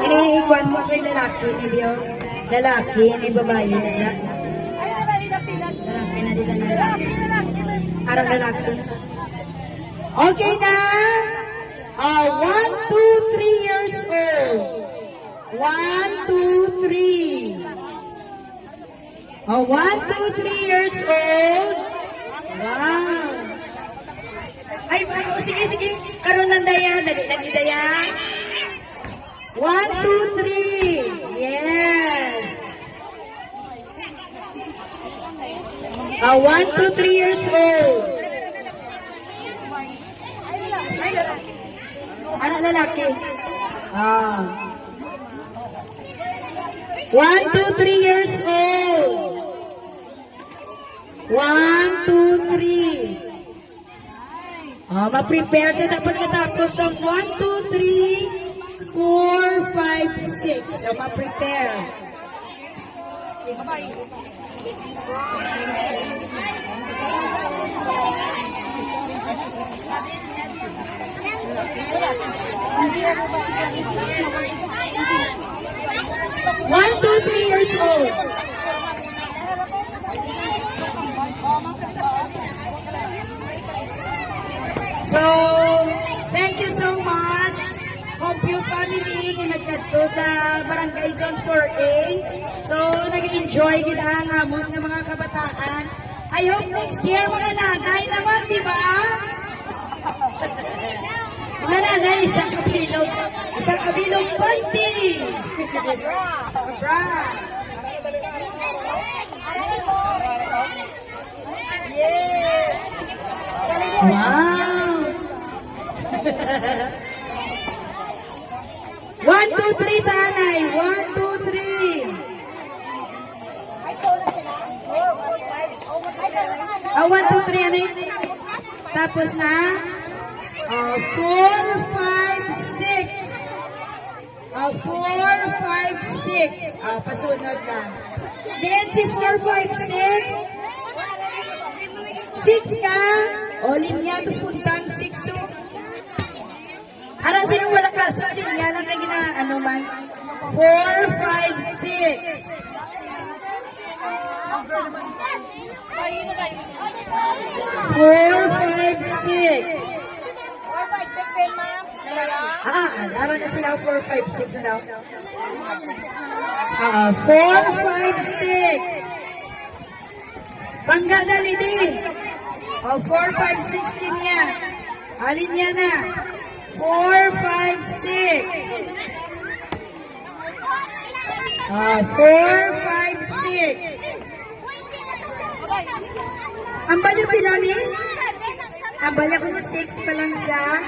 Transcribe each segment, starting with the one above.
Iniikuan mo kay lalaki ni Bio. Lalaki ni babae. Lalaki na dito na lalaki. Arang lalaki. Okay na. 1, 2, 3 years old. 1, 2, 3. 1, 2, 3 years old. Wow. Ay, sige, sige. Karoon ng daya. Dali daya. 1, 2, 3. Yes. 1, 2, 3 years old. Anak lalaki. 1, 2, 3 years old. 1, 2, 3. Ma-prepare na dapat katapos sa 1, 2, 3, 4, 5, 6. Ma-prepare. One, 2, 3 years old. So, thank you so much. Hope your family ginagchat to sa Barangay Zone 4A. So, nag-enjoy kita ang amon ng mga kabataan. I hope next year mga nanay naman, di ba? Mga nanay, isang kabilog panty. Bra. Wow. 1, 2, 3 tanay. 1, 2, 3. 1, 2, 3 ano yun? Tapos na 4, 5, 6. 4, 5, 6. Pasunod lang. Then si 4, 5, 6. 6 ka. Linya, tapos puntang 6. So, harang sinong wala kaso, linya lang na ano man. 4, 5, 6. 4, 5, 6. Alam na sila 4, 5, 6 na daw. 4, 5, 6. Bangga na lidi. 4, 5, 6 linya. Linya na. 4, 5, 6. 4, 5, 6. Ambal yung bilangin? Ambal ako ng 6 pa lang sa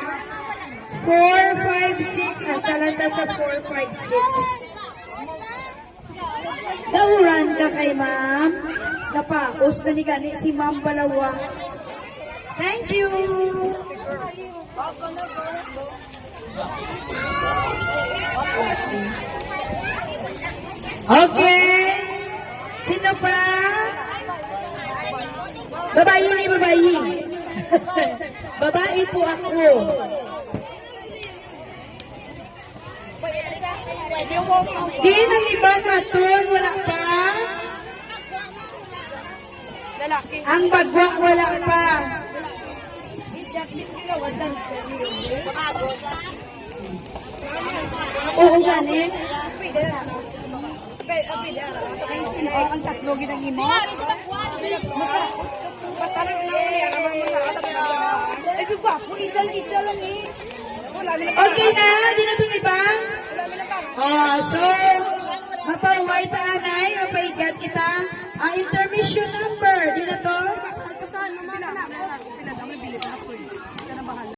4, 5, 6. Nasalanta sa 4, 5, 6. Dauran ka kay ma'am. Napaos na ni gani si ma'am Balawa. Thank you. Okay. Sino pa? Babae ni babae. Babae po ako. Di nang ibang maton, wala pa. Ang bagwak, wala pa. Oo, gani. Ang tatlo ginang imo. Basta lang na ulit. Ay, kagwapo. Isa lang eh. Okay na? Di na itong ibang? So, mapaway taan na.